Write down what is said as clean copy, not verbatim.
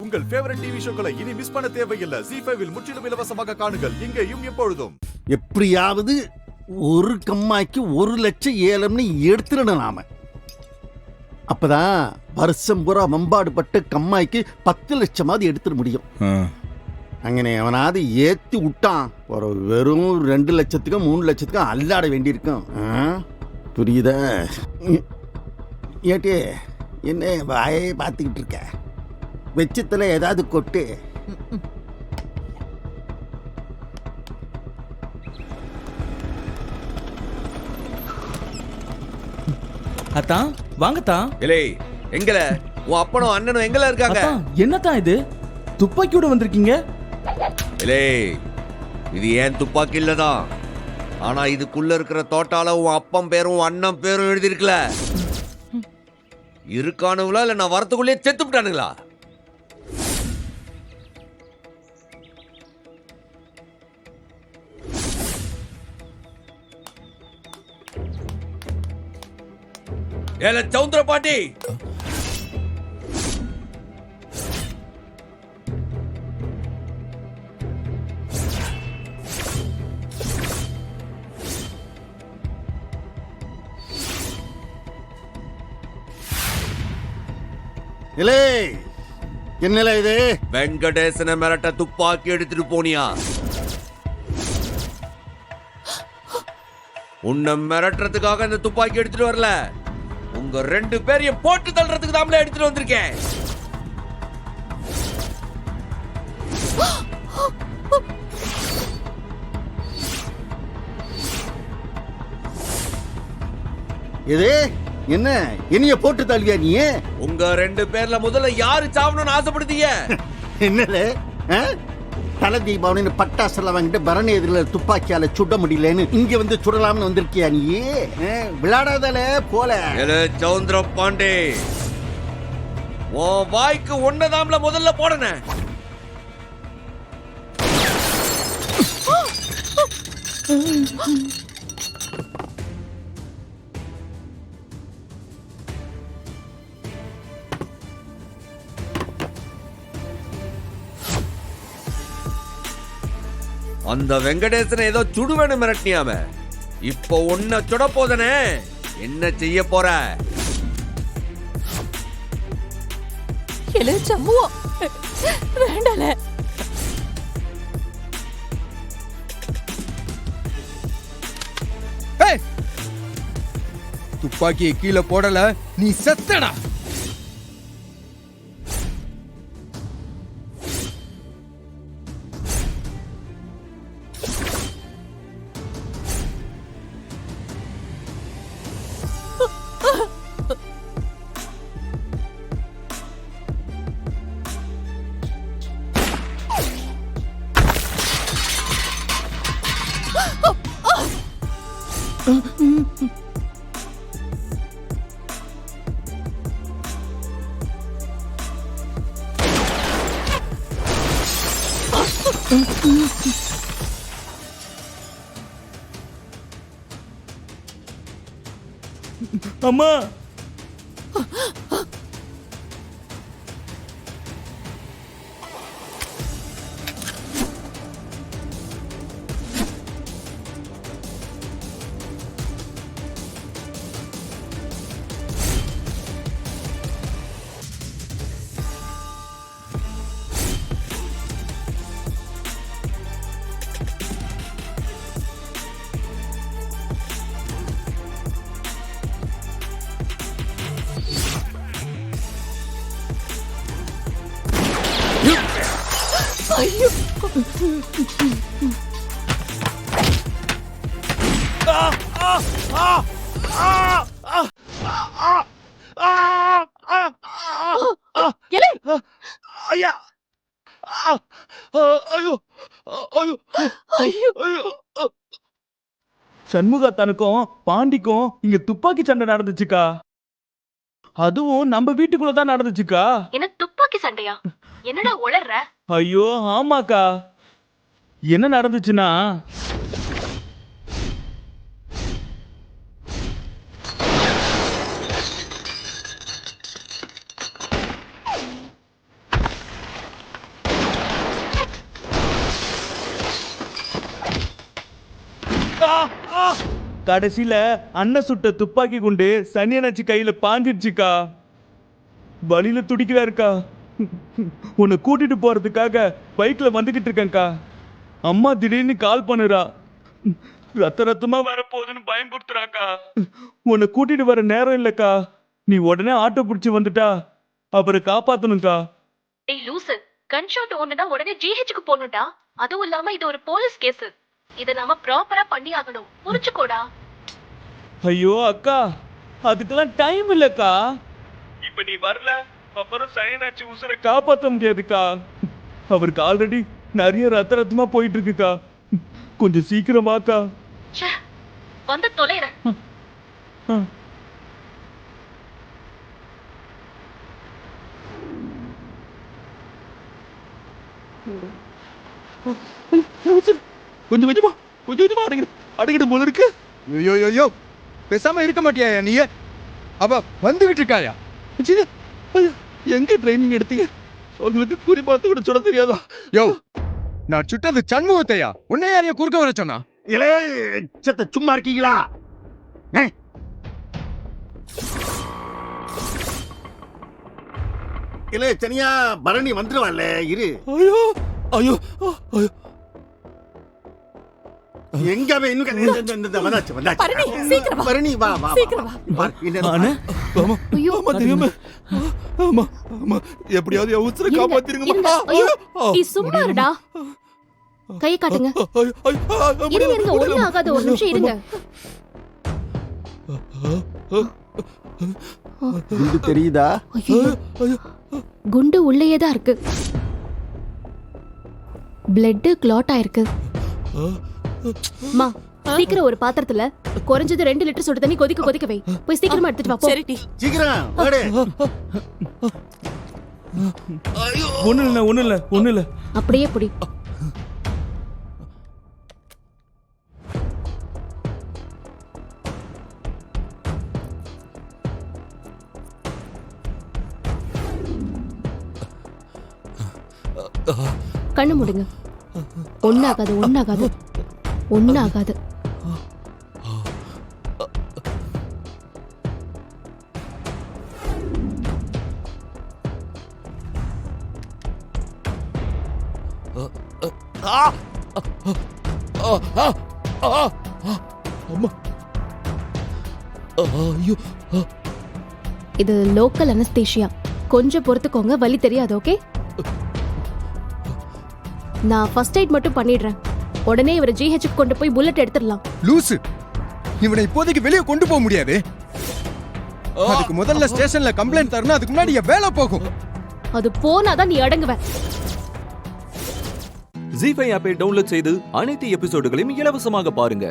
உங்கள் favourite TV ஷோக்களை இனி miss பண்ண தேவையில்லை. ஜீ5 இல் முற்றிலும் இலவசமாக காணுங்கள். இங்கேயும் எப்பொழுதும். எப்படியாவது ஒரு கம்மாய்க்கு 1,00,000 ஏலம்னு எடுத்துடணும் நாம. அப்பதான் வருஷம் பூரா வம்பாடு பட்டு கம்மாய்க்கு 10 லட்சமாவது எடுத்துட முடியும். அங்கனே அவனாவது ஏத்தி விட்டான் ஒரு வெறும் 2 லட்சத்துக்கும் 3 லட்சத்துக்கும் அல்லாட வேண்டியிருக்கும். புரியுதா? ஏட்டே என்ன வாயே பார்த்துக்கிட்டு இருக்க? வெச்சத்துல ஏதாவது கொட்டு. அத்தான் வாங்கத்தான். இலே எங்கல உன் அப்பனும் அண்ணனும் எங்கல இருக்காங்க? என்னத்தான் இது துப்பாக்கியோட வந்திருக்கீங்க? இலே இது ஏன் துப்பாக்கி இல்லதான், ஆனா இதுக்குள்ள இருக்கிற தோட்டால உன் அப்பன் பேரும் அண்ணன் பேரும் எழுதிருக்கல. இருக்கானுங்களா இல்ல நான் வரத்துக்குள்ளே செத்து விட்டானுங்களா? ஏல சவுந்தர பாட்டி, இலே என்னல இது? வெங்கடேசனை மிரட்ட துப்பாக்கி எடுத்துட்டு போனியா? உன்னை மிரட்டுறதுக்காக இந்த துப்பாக்கி எடுத்துட்டு வரல, உங்க 2 பேரையும் போட்டு தள்ளுறதுக்கு தாமல எடுத்துட்டு வந்திருக்கேன். இது என்ன என்னைய போட்டு தள்ளியா நீ? உங்க 2 பேர்ல முதல்ல யாரு சாவணும்னு ஆசைப்படுதீங்க? என்னல தலை தீபாவளின்னு பட்டாசுல வாங்கிட்டு பரணி எதிரில துப்பாக்கியால சுட முடியலன்னு இங்க வந்து சுடலாம்னு வந்திருக்கியா நீ? விளையாடாதல போல. சவுந்தர பாண்டே, உன் வாய்க்கு ஒன்னதாம்ல முதல்ல போடன. அந்த வெங்கடேசனை ஏதோ சுடுவேன்னு மிரட்டியாம, இப்போ உன்னை சுட போதனே, என்ன செய்ய போற? வேண்டல. துப்பாக்கியை கீழே போடல, நீ செத்தடா. அம்மா, ஐயோ ஐயா, சண்முகத்தானுக்கும் பாண்டிக்கும் இங்க துப்பாக்கி சண்டை நடந்துச்சுக்கா. அதுவும் நம்ம வீட்டுக்குள்ள தான் நடந்துச்சுக்கா. என்ன துப்பாக்கி சண்டையா? என்னடா உளர்ற? ஐயோ ஆமாக்கா. என்ன நடந்துச்சுன்னா, கடைசியில அண்ணன் சுட்ட துப்பாக்கி குண்டு சனியனாச்சி கையில பாஞ்சிடுச்சுக்கா. வழியில துடிக்கிறாருக்கா. உன்னை கூட்டிட்டு போறதுக்காக பைக்ல வந்துகிட்டு இருக்கேன்க்கா. அம்மா திடீர்னு கால் பண்ணுறா. ரத்த ரத்தமா வரப்போகுதுன்னு பயம்படுத்துறாக்கா. உன்னை கூட்டிட்டு வர நேரம் இல்லக்கா. நீ உடனே ஆட்டோ பிடிச்சி வந்துட்டா அப்புறம் காப்பாத்தணும்க்கா. டேய் லூசு, கன் ஷாட் ஒண்ணுனா உடனே ஜிஹெச்சுக்கு போகணும்டா. அதுவும் இல்லாம இது ஒரு போலீஸ் கேஸ். இத நாம ப்ராப்பரா பண்ணி ஆகணும். புரிஞ்சுக்கோடா. ஐயோ அக்கா, அதுக்கெல்லாம் டைம் இல்லக்கா. இப்ப நீ வரல அப்புறம் சயனாச்சி உசுரை காப்பாற்ற முடியாதுக்கா. அவருக்கு ஆல்ரெடி நிறைய ரத்த ரத்தமா போயிட்டு இருக்குக்கா. கொஞ்சம் சீக்கிரமாக்கா. ச்சே, வந்து தொலைறேன். கொஞ்சம் கொஞ்சமா அடங்கிட்டு போல இருக்கு. ஐயோ பேசாம இருக்க மாட்டியா நீ? அவ வந்துகிட்டு இருக்காயா? சீ, ஐயோ, எங்க ட்ரைனிங் எடுத்தீங்க? உங்களுக்கு குறி பார்த்து கூட சொல்ல தெரியாதா? யோ, நான் சுட்டது சண்முகத்தையா? உன்னை யாரையா குறுக்க வர சொன்னா? இலே செத்த சும்மா இருக்கீங்களா? இலே சனியா பரணி வந்துருவான்ல, இரு. ஐயோ ஐயோ ஐயோ, எங்க அவன் இன்னும் வந்தாச்சு வந்தாச்சு. பரணி, சீக்கிரம் வா. பரணி வா வா சீக்கிரம் வா. வா. என்ன- அண்ணே, ஆமா ஐயோ. ஆமா தெரியுமே. ஆமா ஆமா, எப்படியாவது என் உசுரை இருங்க, காப்பாத்திருங்கம்மா. இருங்க. ஐயோ, நீ சும்மா இருடா. கையை காட்டுங்க. இருங்க இருங்க, ஒண்ணும் ஆகாத, ஒரு நிமிஷம் இருங்க. இது தெரியுதா? ஐயோ, குண்டு உள்ளேயே தான் இருக்கு. பிளட் கிளாட் ஆயிருக்கு. மா, சீக்கிரம் ஒரு பாத்திரத்துல குறைஞ்சது 2 லிட்டர் சுடு தண்ணி கொதிக்க வை. போய் சீக்கிரமா எடுத்துட்டு வா. சரிடி. சீக்கிரம் வாடே. ஒண்ணு இல்ல. அப்படியே புடி. கண்ணு மூடுங்க. ஒண்ணாகாது. இது லோக்கல் அனஸ்தீஷியா. கொஞ்சம் பொறுத்துக்கோங்க, வலி தெரியாது. ஓகே, நான் ஃபர்ஸ்ட் எய்ட் மட்டும் பண்ணிடுறேன். உடனே இவரை ஜிஹெச்சுக்கு கொண்டு போய் புல்லட் எடுத்துடலாம். லூசு, இவனை இப்போதைக்கு வெளியே கொண்டு போக முடியாது. அதுக்கு முதல்ல ஸ்டேஷன்ல கம்ப்ளைண்ட் தரணும். அதுக்கு முன்னாடி என் வேலை போகும். அது போனாதான் நீ அடங்குவ. ஜீ5 ஆப்பை டவுன்லோட் செய்து அனைத்து எபிசோடுகளையும் இலவசமாக பாருங்க.